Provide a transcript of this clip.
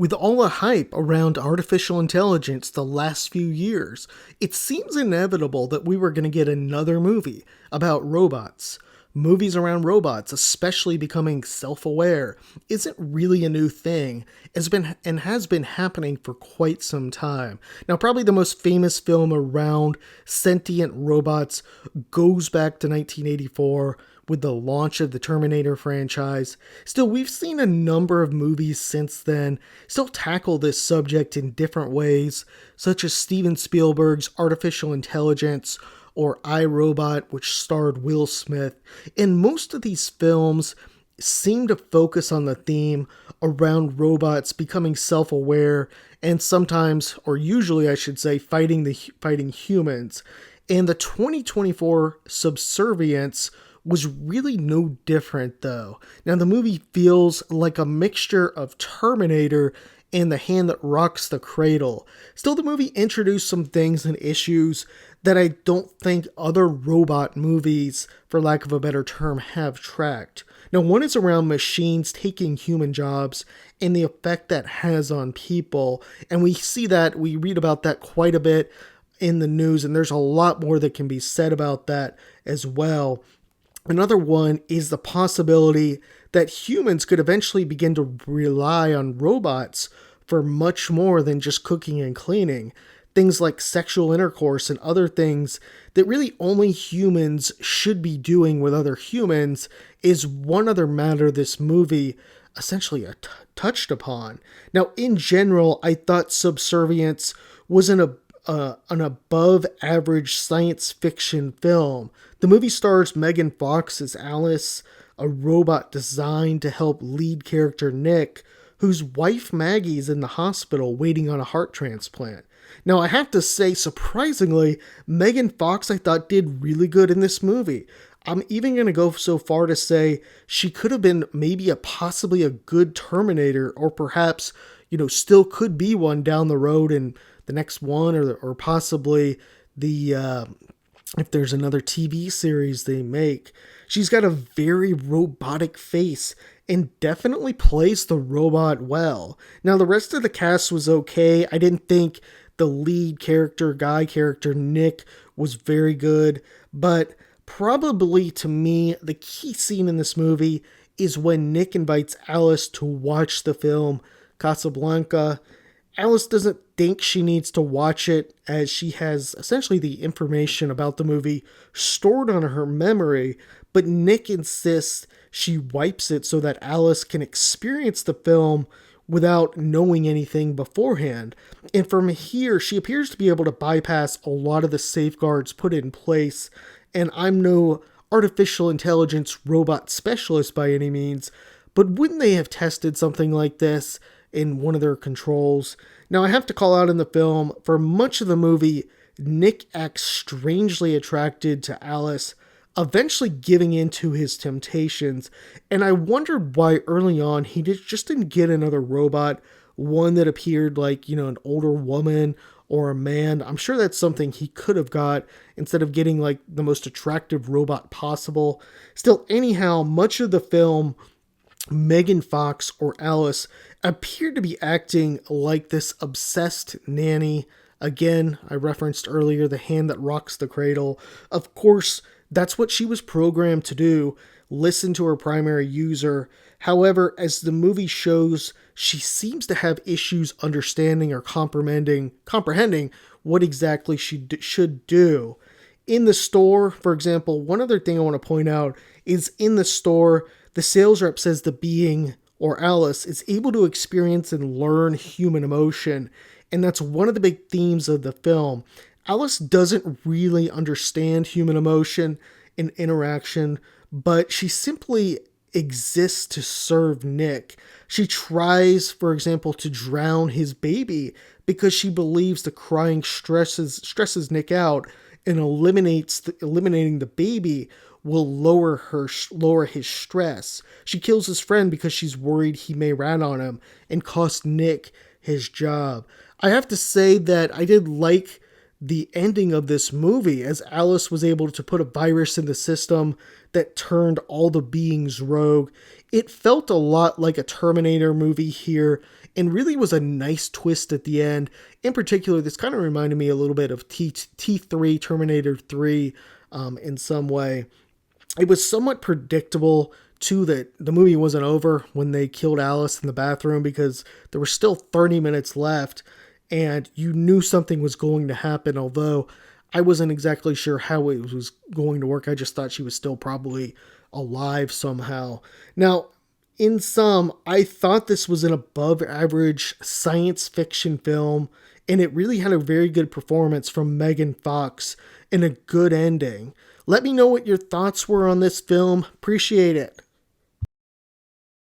With all the hype around artificial intelligence the last few years, it seems inevitable that we were going to get another movie about robots. Movies around robots, especially becoming self-aware, isn't really a new thing. It's been and has been happening for quite some time. Now, probably the most famous film around sentient robots goes back to 1984 with the launch of the Terminator franchise. Still, we've seen a number of movies since then still tackle this subject in different ways, such as Steven Spielberg's Artificial Intelligence or I, Robot, which starred Will Smith. And most of these films seem to focus on the theme around robots becoming self-aware and sometimes, or usually I should say, fighting humans. And the 2024 Subservience was really no different though. Now the movie feels like a mixture of Terminator and The Hand That Rocks the Cradle. Still, the movie introduced some things and issues that I don't think other robot movies, for lack of a better term, have tracked. Now, one is around machines taking human jobs and the effect that has on people. And we read about that quite a bit in the news, and there's a lot more that can be said about that as well. Another one is the possibility that humans could eventually begin to rely on robots for much more than just cooking and cleaning. Things like sexual intercourse and other things that really only humans should be doing with other humans is one other matter this movie essentially touched upon. Now, in general, I thought Subservience was an above average science fiction film. The movie stars Megan Fox as Alice, a robot designed to help lead character Nick, whose wife Maggie is in the hospital waiting on a heart transplant. Now, I have to say, surprisingly, Megan Fox I thought did really good in this movie. I'm even going to go so far to say she could have been maybe possibly a good Terminator, or perhaps, still could be one down the road in the next one, or possibly if there's another TV series they make. She's got a very robotic face and definitely plays the robot well. Now, the rest of the cast was okay. I didn't think the lead character, guy character, Nick, was very good, but probably to me, the key scene in this movie is when Nick invites Alice to watch the film Casablanca. Alice doesn't think she needs to watch it, as she has essentially the information about the movie stored on her memory, but Nick insists she wipes it so that Alice can experience the film without knowing anything beforehand. And from here, she appears to be able to bypass a lot of the safeguards put in place. And I'm no artificial intelligence robot specialist by any means, but wouldn't they have tested something like this in one of their controls? Now, I have to call out in the film, for much of the movie, Nick acts strangely attracted to Alice, eventually giving in to his temptations, and I wondered why early on he just didn't get another robot, one that appeared like, an older woman or a man. I'm sure that's something he could have got instead of getting like the most attractive robot possible. Still, anyhow, much of the film, Megan Fox, or Alice, appeared to be acting like this obsessed nanny. Again, I referenced earlier The Hand That Rocks the Cradle. Of course, that's what she was programmed to do, listen to her primary user. However, as the movie shows, she seems to have issues understanding or comprehending what exactly she should do. In the store, for example, one other thing I want to point out is in the store, the sales rep says the being, or Alice, is able to experience and learn human emotion, and that's one of the big themes of the film. Alice doesn't really understand human emotion and interaction, but she simply exists to serve Nick. She tries, for example, to drown his baby because she believes the crying stresses Nick out, and eliminating the baby will lower his stress. She kills his friend because she's worried he may rat on him and cost Nick his job. I have to say that I did like the ending of this movie, as Alice was able to put a virus in the system that turned all the beings rogue. It felt a lot like a Terminator movie here, and really was a nice twist at the end. In particular, this kind of reminded me a little bit of T3, Terminator 3, in some way. It was somewhat predictable too that the movie wasn't over when they killed Alice in the bathroom, because there were still 30 minutes left and you knew something was going to happen, although I wasn't exactly sure how it was going to work. I just thought she was still probably alive somehow. Now, in sum, I thought this was an above average science fiction film, and it really had a very good performance from Megan Fox and a good ending. Let me know what your thoughts were on this film. Appreciate it.